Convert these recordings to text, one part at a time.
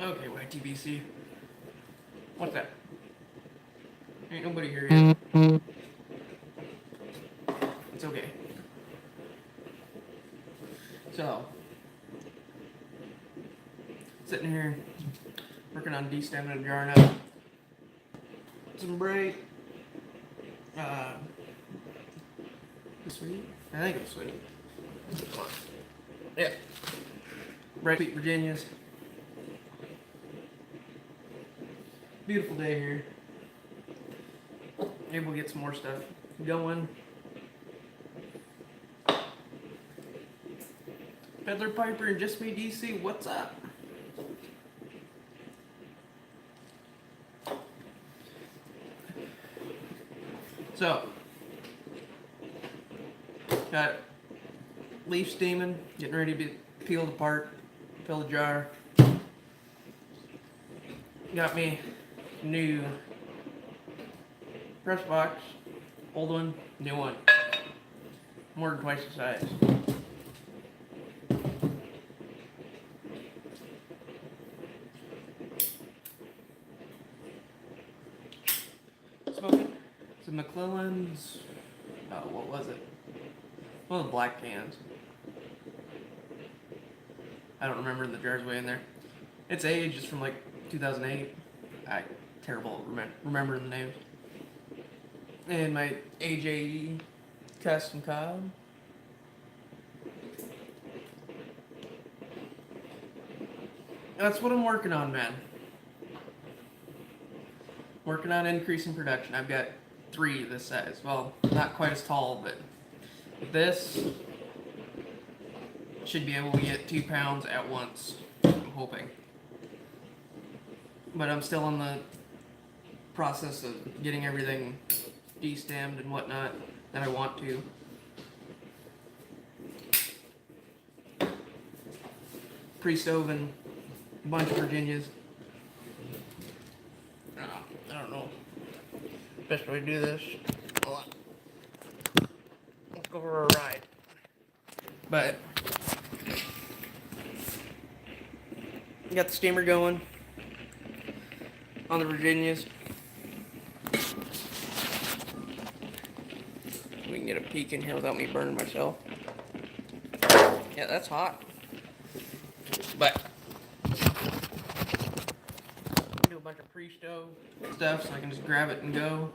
Okay, YTBC. What's that? Ain't nobody here yet. It's okay. So, sitting here, working on destemming and jarring up some bright, sweet? I think it's sweet. Come on. Yeah. Bright sweet Virginias. Beautiful day here. Maybe we'll get some more stuff going. Peddler Piper and Just Me DC, what's up? So, got leaf steaming, getting ready to be peeled apart, fill the jar. Got me new press box, old one, new one. More than twice the size. Smoking some McClellan's, what was it? One of the black cans. I don't remember, the jar's way in there. It's aged, it's from like 2008. Terrible at remembering the names. And my AJE custom cob. That's what I'm working on, man. Working on increasing production. I've got 3 this size. Well, not quite as tall, but this should be able to get 2 pounds at once, I'm hoping. But I'm still in the process of getting everything destemmed and whatnot that I want to. Pre-stoving a bunch of Virginias. I don't know. Best way to do this. Hold on. Let's go for a ride. But got the steamer going on the Virginias. We can get a peek in here without me burning myself. Yeah, that's hot. But do a bunch of pre-stove stuff so I can just grab it and go.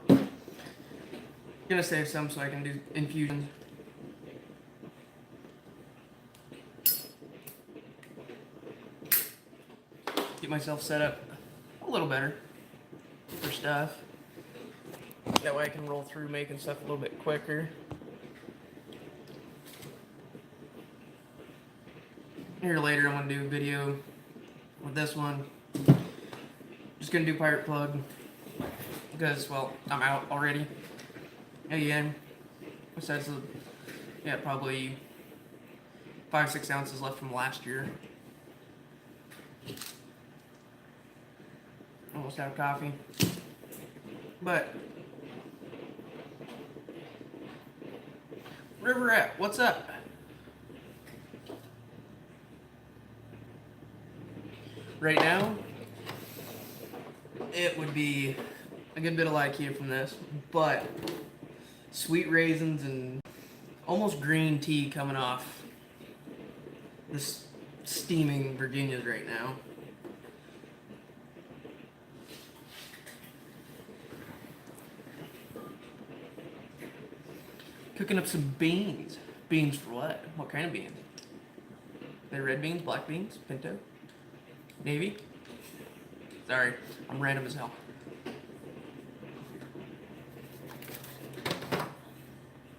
Gonna save some so I can do infusions. Get myself set up a little better for stuff. That way I can roll through making stuff a little bit quicker. Here later I'm going to do a video with this one. Just going to do pirate plug. Because, well, I'm out already. Again. Besides the, yeah, probably 5-6 ounces left from last year. Almost out of coffee. But River Rat, what's up? Right now, it would be a good bit of Lycia from this, but sweet raisins and almost green tea coming off this steaming Virginias right now. Cooking up some beans. Beans for what? What kind of beans? They're red beans, black beans, pinto, navy. Sorry, I'm random as hell.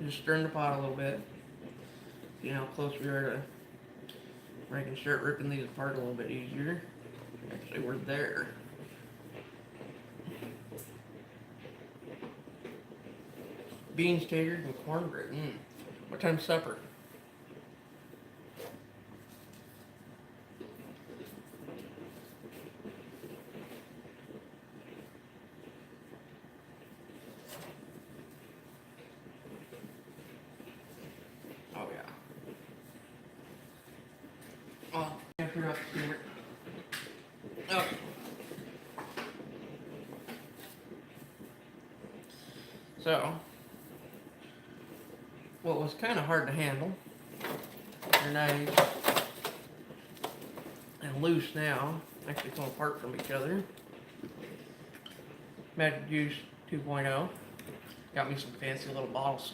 Just stirring the pot a little bit. See how close we are to where I can start ripping these apart a little bit easier. Actually, we're there. Beans, taters, and cornbread. What time's supper? Oh yeah. Oh, after up here. Oh. So, what was kind of hard to handle, they're nice and loose now, actually come apart from each other. Magic Juice 2.0 got me some fancy little bottles.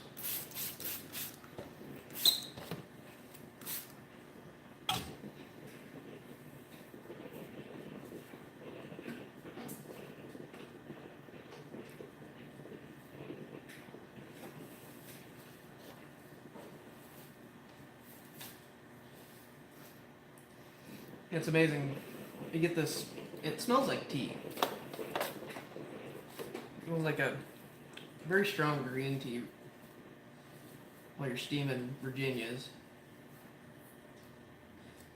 It's amazing. You get this, it smells like tea. It smells like a very strong green tea while you're steaming Virginias.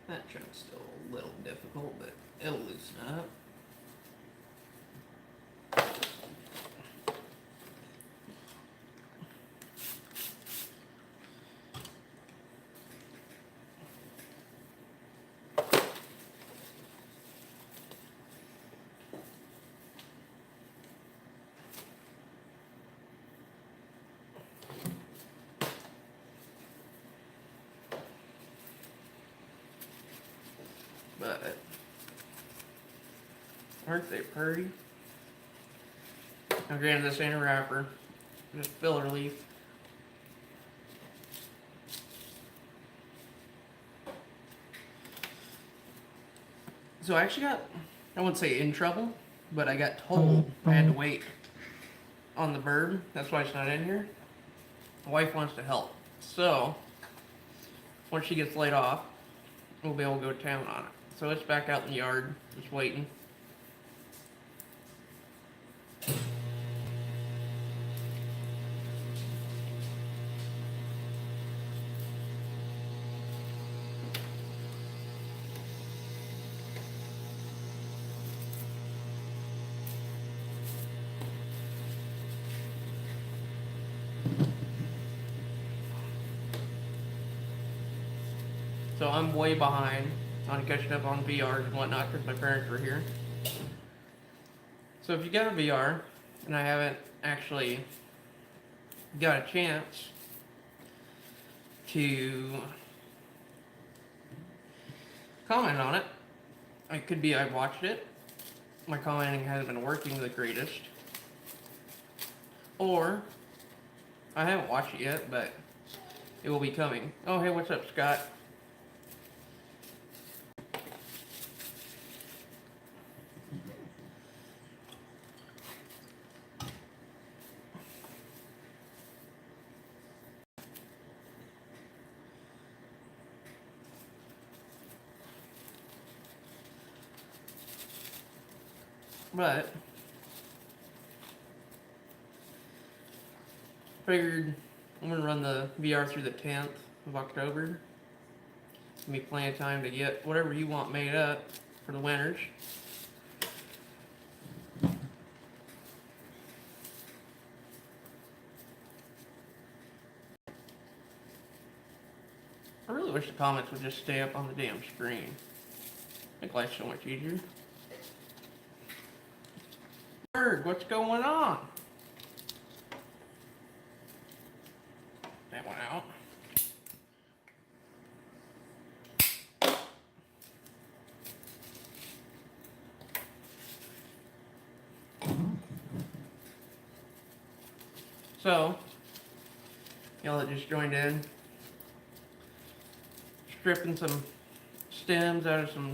That chunk's still a little difficult, but it'll loosen up. But aren't they pretty? Now granted, this ain't a wrapper, just filler leaf. So I actually got, I wouldn't say in trouble, but I got told I had to wait on the bird. That's why it's not in here. My wife wants to help. So once she gets laid off, we'll be able to go to town on it. So it's back out in the yard, just waiting. So I'm way behind on catching up on VRs and whatnot because my parents were here. So if you got a VR, and I haven't actually got a chance to comment on it, it could be I've watched it, my commenting hasn't been working the greatest, or I haven't watched it yet, but it will be coming. Oh, hey, what's up, Scott? But figured I'm gonna run the VR through the 10th of October. Give me plenty of time to get whatever you want made up for the winners. I really wish the comments would just stay up on the damn screen. Make life so much easier. Bird, what's going on? That one out. So, y'all that just joined in, stripping some stems out of some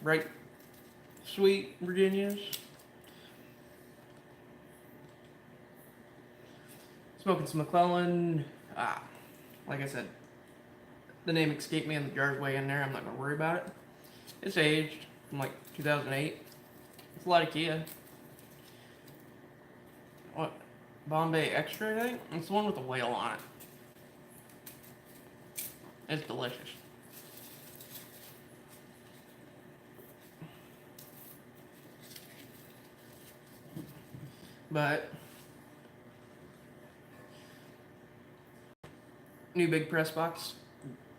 bright, sweet Virginias. Smoking some McClellan. Like I said, the name escaped me and the jar's way in there. I'm not going to worry about it. It's aged from like 2008. It's a lot of Kia. What? Bombay Extra, I think? It's the one with the whale on it. It's delicious. But new big press box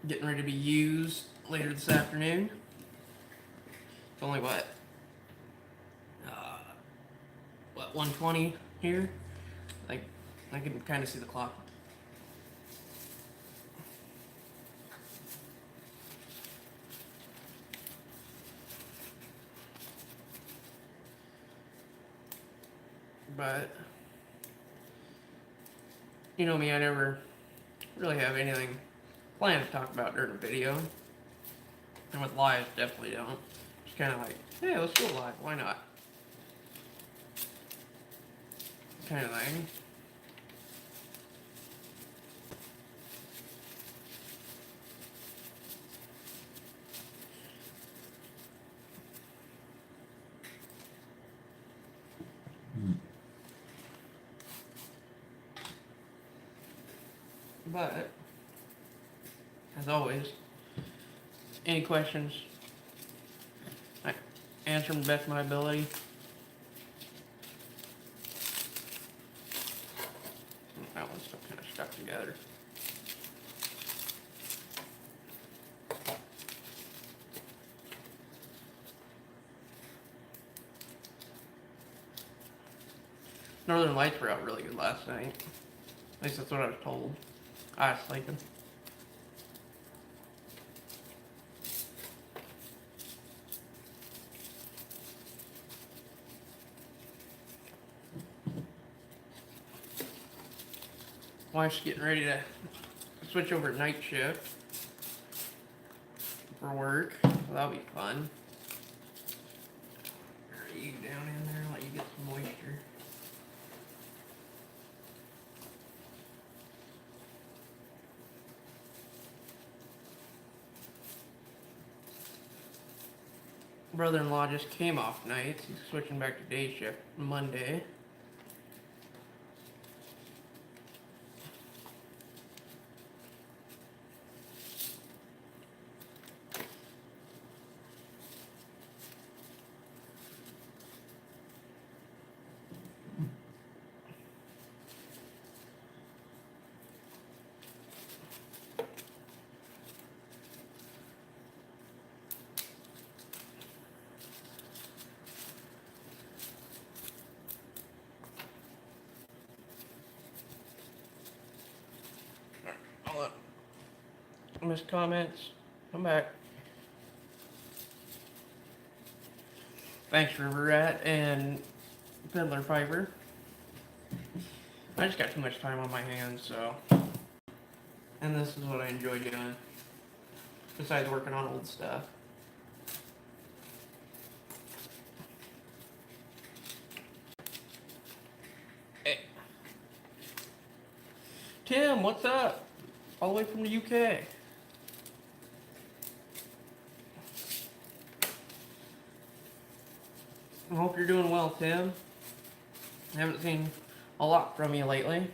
getting ready to be used later this afternoon. It's only what, about 1:20 here. Like, I can kind of see the clock. But, you know me, I never really have anything planned to talk about during a video. And with lives, definitely don't. Just kind of like, hey, let's go live. Why not? Kind of thing. But, as always, any questions, I answer them to the best of my ability. That one's still kind of stuck together. Northern Lights were out really good last night. At least that's what I was told. I was sleeping. Wife's getting ready to switch over to night shift for work. So that'll be fun. Are you down in there? Let you get some moisture. Brother-in-law just came off nights. He's switching back to day shift Monday. Hold up. Missed comments. Come back. Thanks, River Rat and Peddler Piper. I just got too much time on my hands, so. And this is what I enjoy doing. Besides working on old stuff. Hey. Tim, what's up? All the way from the UK. I hope you're doing well, Tim. I haven't seen a lot from you lately.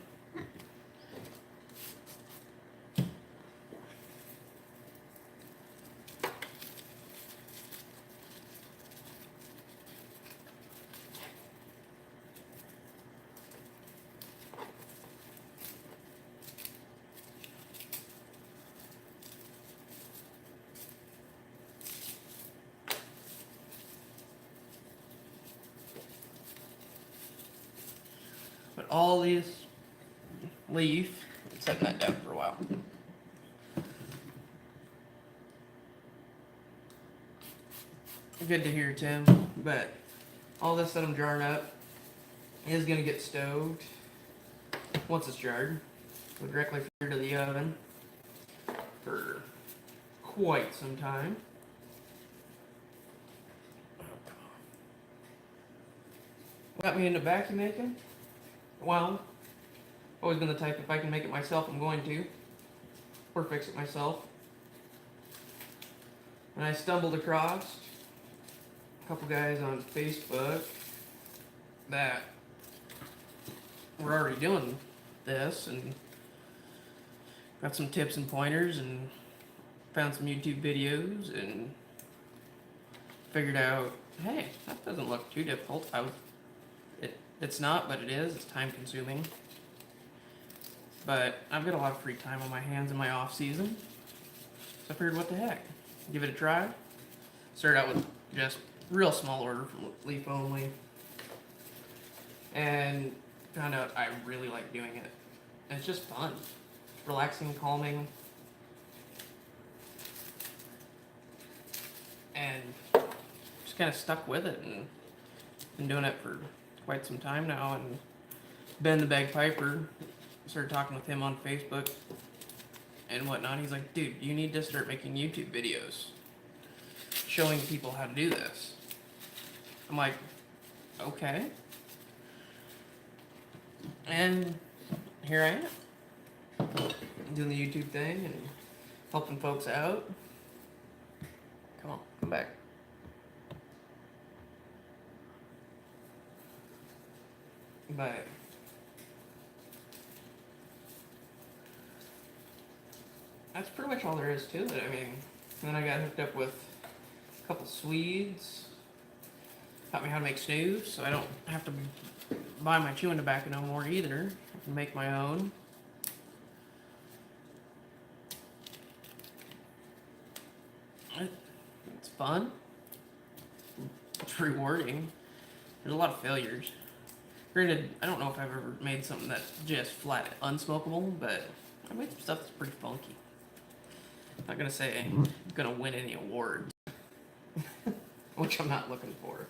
But all these leaf, setting that down for a while. Good to hear, Tim. But all this that I'm jarring up is gonna get stoved once it's jarred. Go directly to the oven for quite some time. Got me into vacuum making? Well, always been the type, if I can make it myself, I'm going to. Or fix it myself. And I stumbled across a couple guys on Facebook that were already doing this, and got some tips and pointers, and found some YouTube videos, and figured out, hey, that doesn't look too difficult. It's not, but it is. It's time consuming. But I've got a lot of free time on my hands in my off season. So I figured, what the heck? Give it a try. Started out with just real small order from leaf only. and found out I really like doing it. It's just fun, relaxing, calming, and just kind of stuck with it and been doing it for quite some time now. And Ben the Bagpiper, started talking with him on Facebook and whatnot. He's like, dude, you need to start making YouTube videos showing people how to do this. I'm like, okay. And here I am, doing the YouTube thing and helping folks out. Come on, come back. But that's pretty much all there is to it. I mean, then I got hooked up with a couple Swedes. Taught me how to make snooze, so I don't have to buy my chewing tobacco no more either. I can make my own. It's fun. It's rewarding. There's a lot of failures. Granted, I don't know if I've ever made something that's just flat unsmokable, but I made some stuff that's pretty funky. I'm not gonna say I'm gonna win any awards, which I'm not looking for.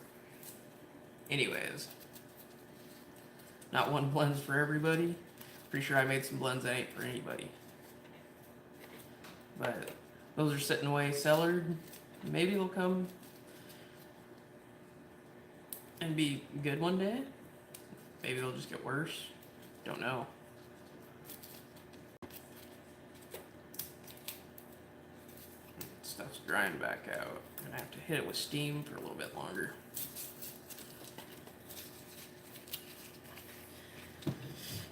Anyways, not one blend's for everybody. Pretty sure I made some blends that ain't for anybody. But those are sitting away cellared. Maybe they'll come and be good one day. Maybe they'll just get worse. Don't know. Stuff's drying back out. I'm gonna have to hit it with steam for a little bit longer.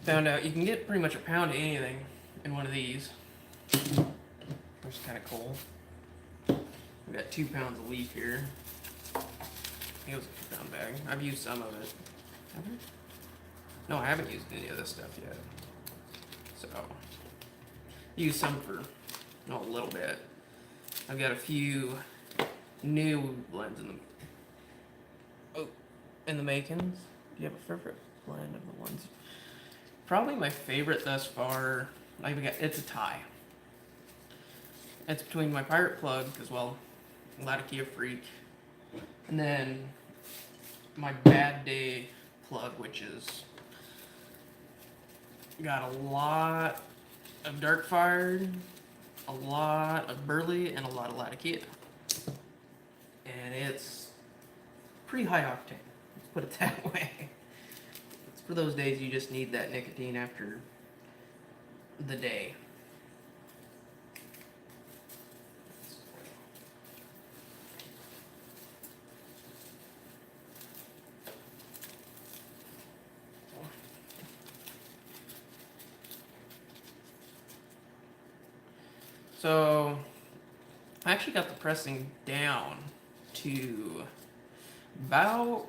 Found out you can get pretty much a pound of anything in one of these, which is kind of cool. We got 2 pounds of leaf here. I think it was a 2-pound bag. I've used some of it. Have I? No, I haven't used any of this stuff yet. So, used some for a little bit. I've got a few new blends in the makings. Do you have a favorite blend of the ones? Probably my favorite thus far. It's a tie. It's between my Pirate Plug, because well, Latakia Freak, and then my Bad Day plug, which is got a lot of Darkfire, a lot of Burley, and a lot of Latakia. And it's pretty high octane, let's put it that way. It's for those days you just need that nicotine after the day. So, I actually got the pressing down to about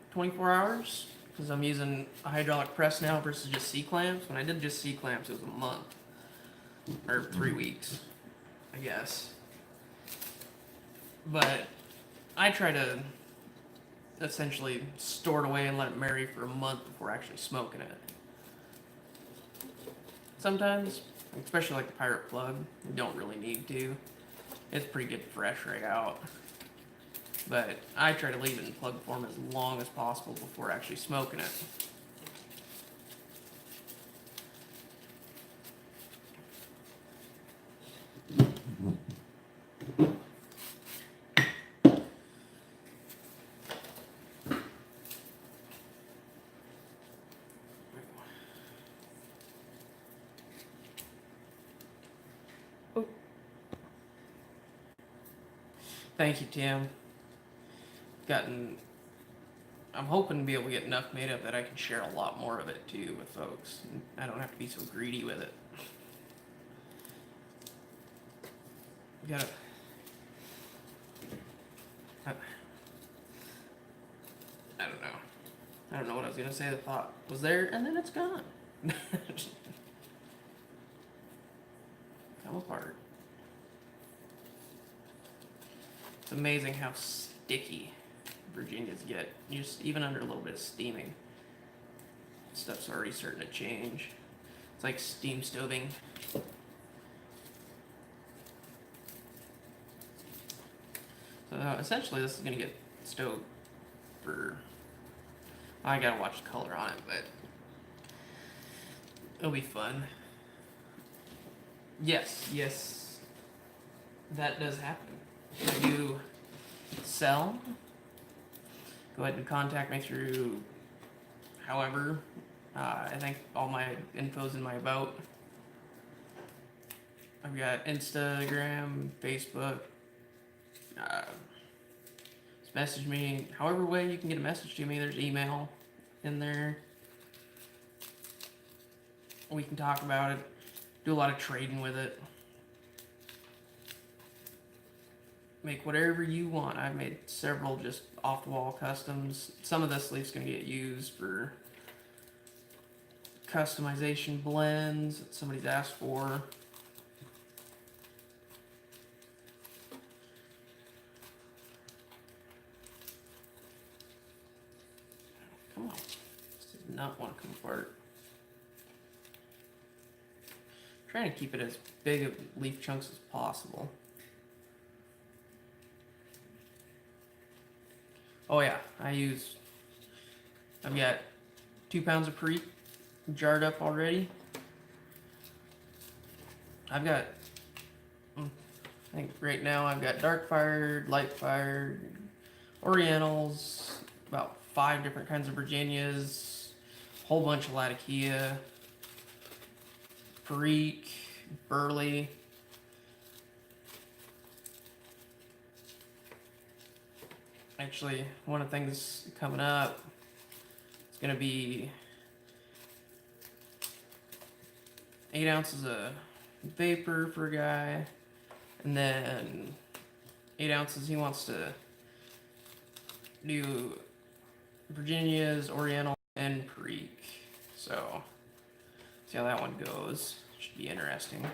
24 hours because I'm using a hydraulic press now versus just C-clamps. When I did just C-clamps, it was a month or 3 weeks, I guess. But I try to essentially store it away and let it marry for a month before actually smoking it. Sometimes, especially like the Pirate Plug, you don't really need to. It's pretty good fresh right out. But I try to leave it in plug form as long as possible before actually smoking it. Thank you, Tim. I'm hoping to be able to get enough made up that I can share a lot more of it too with folks. I don't have to be so greedy with it. We gotta. I don't know. I don't know what I was gonna say. The thought was there, and then it's gone. Come apart. It's amazing how sticky Virginias get, just even under a little bit of steaming. Stuff's already starting to change. It's like steam stoving. So essentially this is gonna get stoked for, I gotta watch the color on it, but it'll be fun. Yes, that does happen. If you sell, go ahead and contact me through however. I think all my info's in my about. I've got Instagram, Facebook. Just message me however way you can get a message to me. There's email in there. We can talk about it. Do a lot of trading with it. Make whatever you want. I've made several just off the wall customs. Some of this leaf's gonna get used for customization blends that somebody's asked for. Come on. This does not want to come apart. I'm trying to keep it as big of leaf chunks as possible. Oh yeah, I've got 2 pounds of Perique jarred up already. I've got, I think right now I've got dark fired, light fired, Orientals, about 5 different kinds of Virginias, a whole bunch of Latakia, Perique, Burley. Actually, one of the things coming up is going to be 8 ounces of vapor for a guy, and then 8 ounces he wants to do Virginias, Oriental, and Perique. So, see how that one goes. Should be interesting.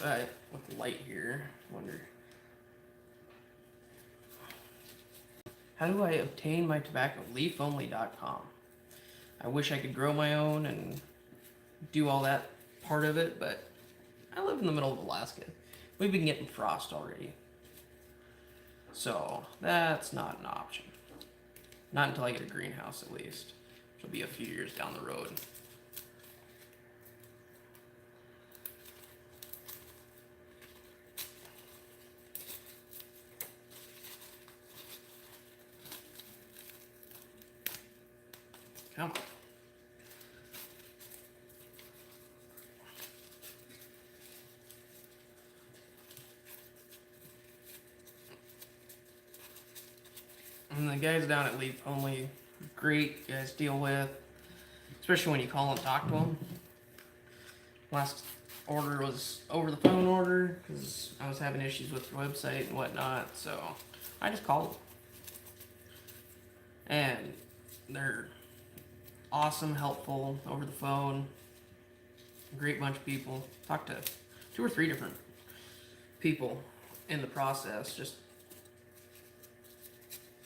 But with the light here, I wonder, how do I obtain my tobacco? Leafonly.com. I wish I could grow my own and do all that part of it, but I live in the middle of Alaska. We've been getting frost already. So that's not an option. Not until I get a greenhouse at least, which will be a few years down the road. Come on. And the guys down at Leaf Only, great guys to deal with, especially when you call and talk to them. Last order was over the phone order because I was having issues with the website and whatnot, so I just called them. And they're awesome, helpful over the phone. Great bunch of people. Talked to 2 or 3 different people in the process, just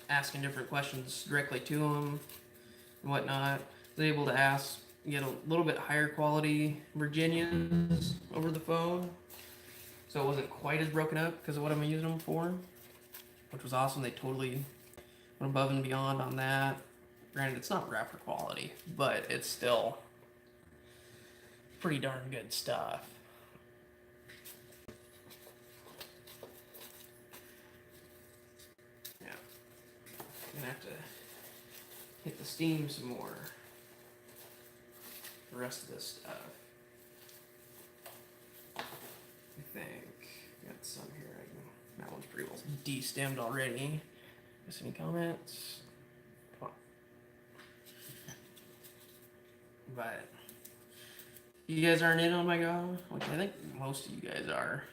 asking different questions directly to them and whatnot. Was able to get a little bit higher quality Virginias over the phone, so it wasn't quite as broken up because of what I'm using them for, which was awesome. They totally went above and beyond on that. Granted, it's not wrapper quality, but it's still pretty darn good stuff. Yeah, I'm gonna have to hit the steam some more. The rest of this stuff, I think. Got some here. That one's pretty well de-stemmed already. Guess any comments? Come on. But you guys aren't in on my go, which I think most of you guys are.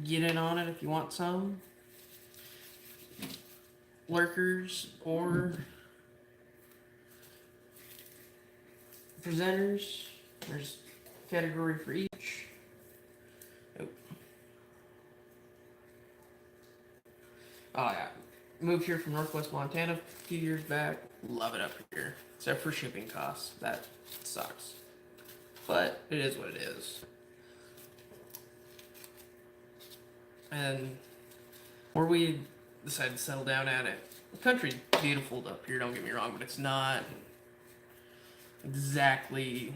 Get in on it if you want some. Lurkers or presenters. There's a category for each. Oh yeah. moved here from Northwest Montana a few years back. Love it up here, except for shipping costs. That sucks. But it is what it is. And where we decided to settle down at it, the country's beautiful up here, don't get me wrong, but it's not exactly.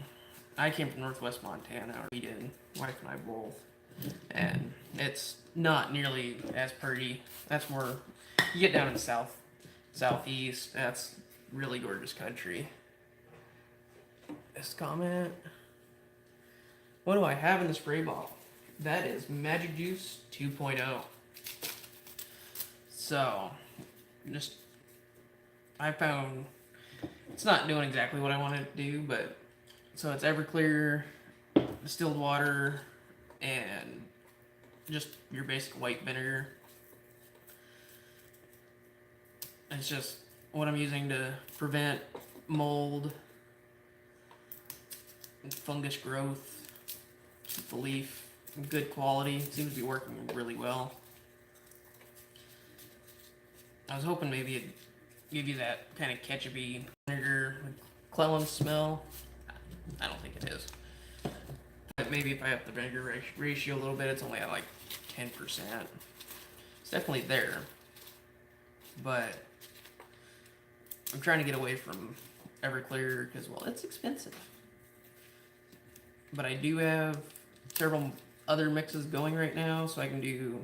I came from Northwest Montana, or we did, wife and I both, and it's not nearly as pretty. That's more, you get down in the southeast, that's really gorgeous country. This comment, what do I have in the spray bottle? That is Magic Juice 2.0. So, I found it's not doing exactly what I wanted it to do, but so it's Everclear, distilled water, and just your basic white vinegar. It's just what I'm using to prevent mold and fungus growth. Keep the leaf in good quality. It seems to be working really well. I was hoping maybe it'd give you that kind of ketchupy vinegar clellan smell. I don't think it is. But maybe if I up the vinegar ratio a little bit, it's only at like 10%. It's definitely there. But I'm trying to get away from Everclear because, well, it's expensive. But I do have several other mixes going right now, so I can do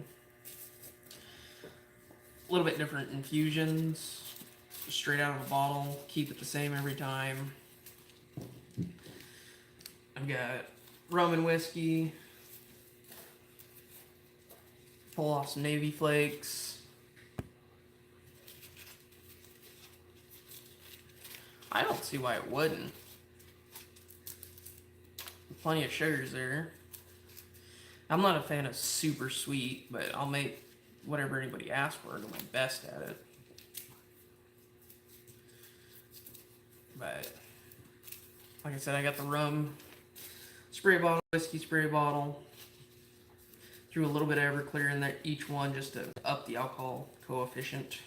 a little bit different infusions straight out of a bottle, keep it the same every time. I've got rum and whiskey, pull off some Navy Flakes. I don't see why it wouldn't. Plenty of sugars there. I'm not a fan of super sweet, but I'll make whatever anybody asks for and do my best at it. But like I said, I got the rum spray bottle, whiskey spray bottle. Threw a little bit of Everclear in there, each one, just to up the alcohol coefficient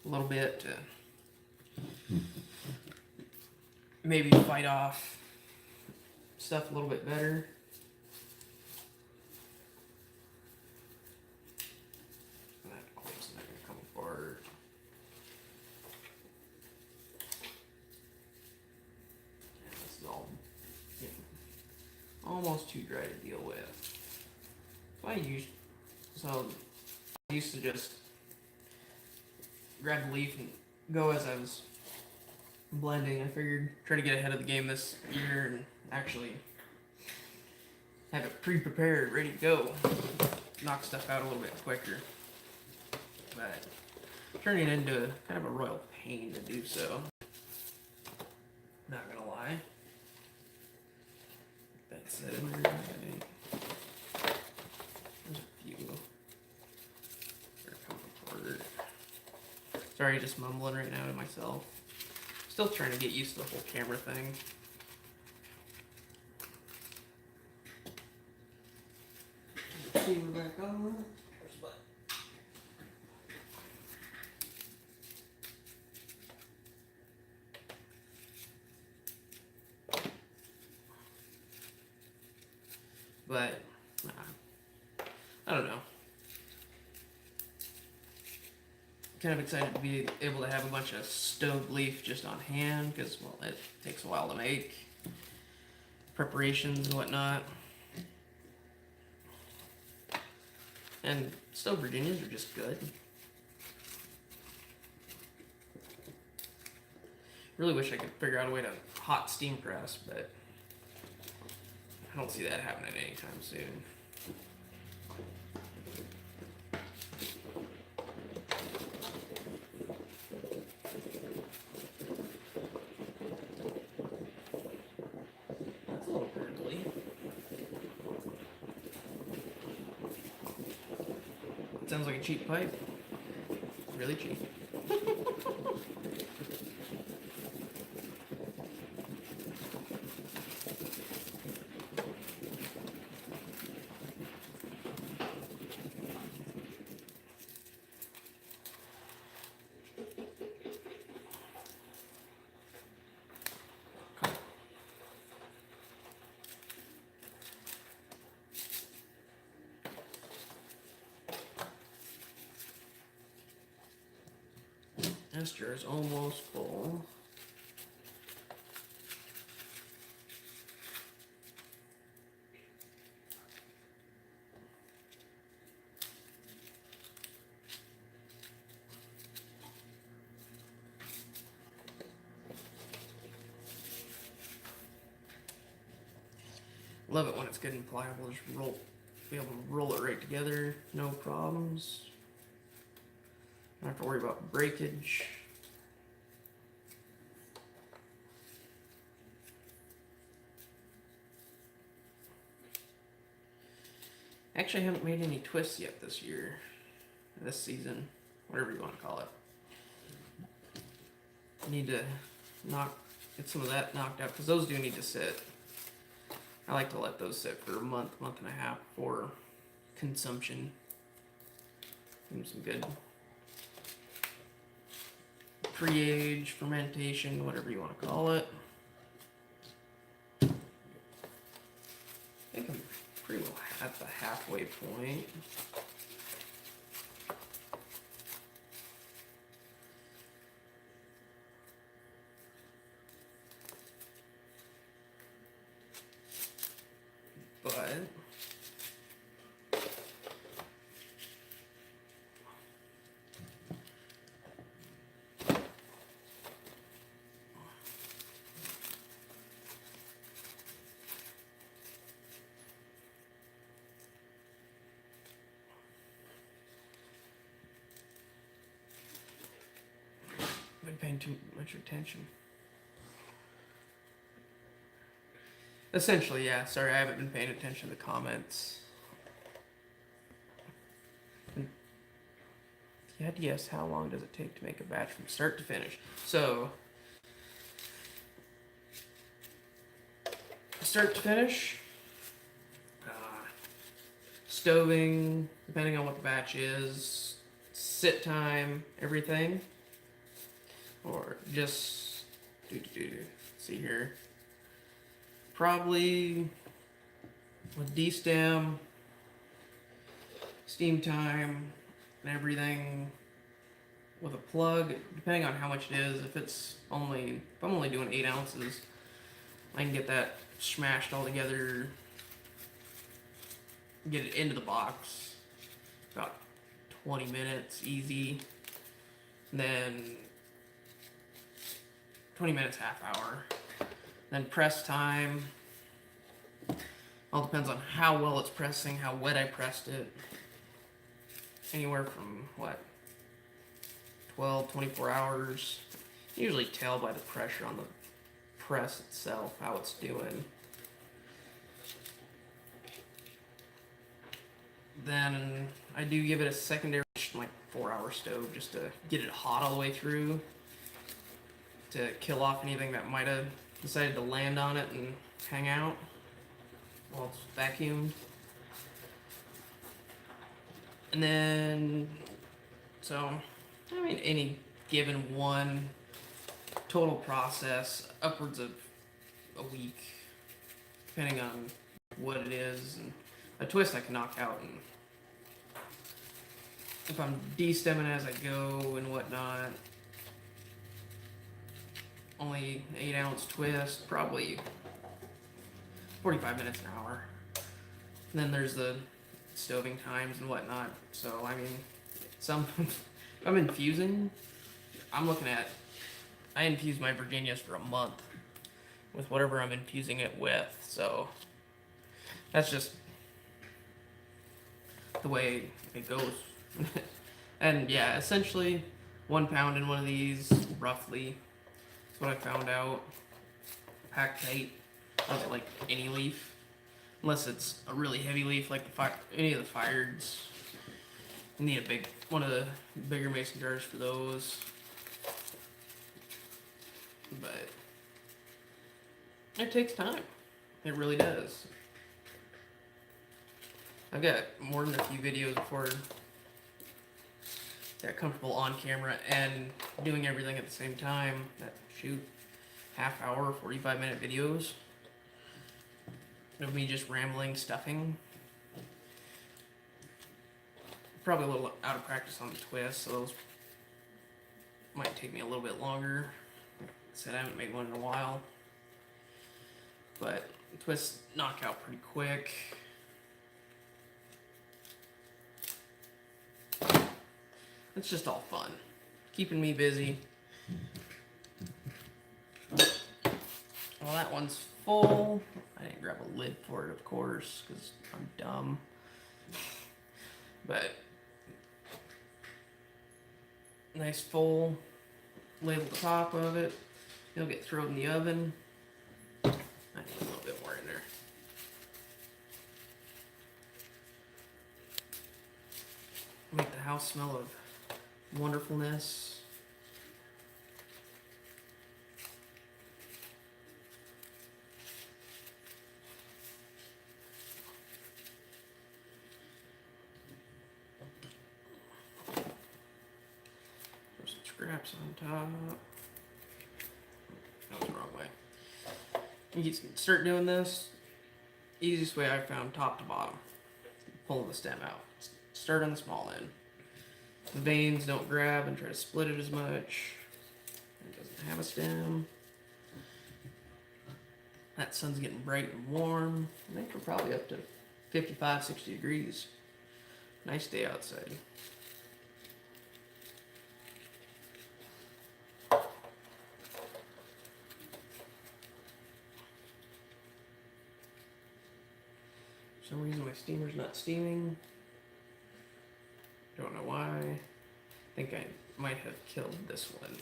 a little bit to maybe fight off stuff a little bit better. That clip's not gonna come apart. Yeah, this is all getting almost too dry to deal with. So I used to just grab the leaf and go as I was blending. I figured try to get ahead of the game this year and actually have it pre-prepared, ready to go. Knock stuff out a little bit quicker. But turning it into kind of a royal pain to do so. Not gonna lie. That's it. There's a few. They're coming apart. Sorry, just mumbling right now to myself. Still trying to get used to the whole camera thing. See, we're back on. There's what? But I don't know. Kind of excited to be able to have a bunch of stove leaf just on hand because, well, it takes a while to make preparations and whatnot. And stove Virginias are just good. Really wish I could figure out a way to hot steam press, but I don't see that happening anytime soon. That's a little prickly. It sounds like a cheap pipe. Really cheap. This jar is almost full. Love it when it's good and pliable. Just be able to roll it right together, no problems. Don't have to worry about breakage. Actually, I haven't made any twists yet this year, this season, whatever you want to call it. I need to get some of that knocked out because those do need to sit. I like to let those sit for a month and a half for consumption. Give them some good pre-age, fermentation, whatever you want to call it. I think I'm pretty well at the halfway point. But I've been paying too much attention. Essentially, yeah. Sorry, I haven't been paying attention to the comments. You had to guess how long does it take to make a batch from start to finish. So, start to finish, stoving, depending on what the batch is, sit time, everything, or just see here. Probably with destem, steam time, and everything with a plug, depending on how much it is. If I'm only doing 8 ounces, I can get that smashed all together, get it into the box, about 20 minutes, easy. And then 20 minutes, half hour. Then press time, all depends on how well it's pressing, how wet I pressed it. Anywhere from, 12, 24 hours. You usually tell by the pressure on the press itself how it's doing. Then I do give it a secondary, 4-hour stove just to get it hot all the way through, to kill off anything that might have decided to land on it and hang out while it's vacuumed. And then, any given one total process, upwards of a week, depending on what it is. And a twist I can knock out, and if I'm de-stemming as I go and whatnot, only 8-ounce twist, probably 45 minutes an hour. And then there's the stoving times and whatnot. So, I'm infusing. I'm looking at, I infuse my Virginias for a month with whatever I'm infusing it with. So, that's just the way it goes. And yeah, essentially 1 pound in one of these, roughly. That's what I found out. Packed tight. Doesn't like any leaf, unless it's a really heavy leaf like any of the Fireds. You need one of the bigger mason jars for those. But it takes time. It really does. I've got more than a few videos before got comfortable on camera and doing everything at the same time. Half hour, 45-minute videos of me just rambling, stuffing. Probably a little out of practice on the twist, so those Might take me a little bit longer. Said I haven't made one in a while. But twists knock out pretty quick. It's just all fun. Keeping me busy. Well, that one's full. I didn't grab a lid for it, of course, because I'm dumb. But nice full label the top of it. It'll get thrown in the oven. I need a little bit more in there. Make the house smell of wonderfulness. Throw some scraps on top. That was the wrong way. You can start doing this. Easiest way I found, top to bottom. Pulling the stem out. Start on the small end. The veins don't grab and try to split it as much. It doesn't have a stem. That sun's getting bright and warm. I think we're probably up to 55, 60 degrees. Nice day outside. For some reason my steamer's not steaming. Don't know why. I think I might have killed this one.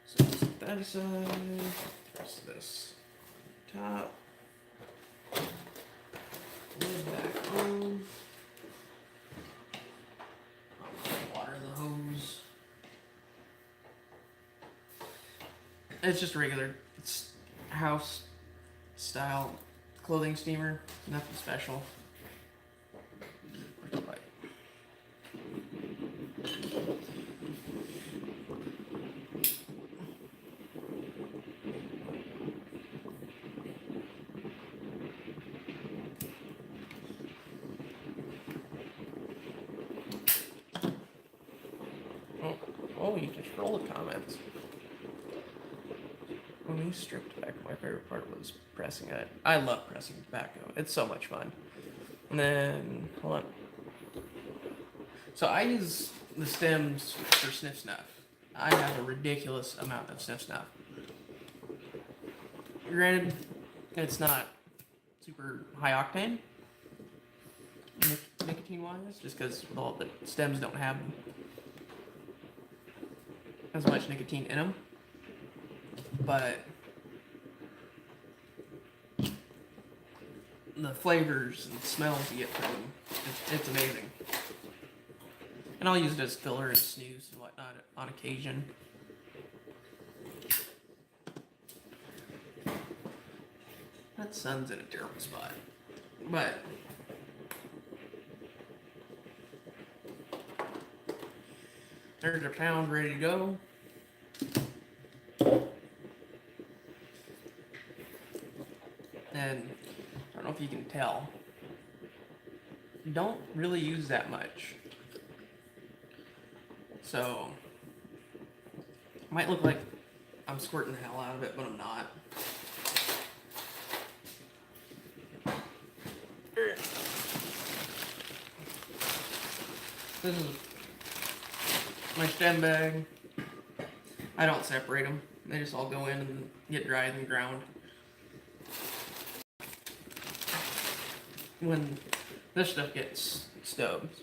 So set that aside. Press this top. Lid back on. Water the hose. It's just regular, it's house style clothing steamer, nothing special. Oh, you can scroll the comments. When we stripped tobacco, my favorite part was pressing it. I love pressing tobacco. It's so much fun. And then, hold on. So I use the stems for sniff snuff. I have a ridiculous amount of sniff snuff. Granted, it's not super high octane, nicotine wise, just because all the stems don't have as much nicotine in them. But the flavors and smells you get from them, it's amazing. And I'll use it as filler and snooze and whatnot on occasion. That sun's in a terrible spot. But there's a pound ready to go. And I don't know if you can tell, don't really use that much. So, it might look like I'm squirting the hell out of it, but I'm not. This is my stem bag. I don't separate them. They just all go in and get dried and ground. When this stuff gets stubs,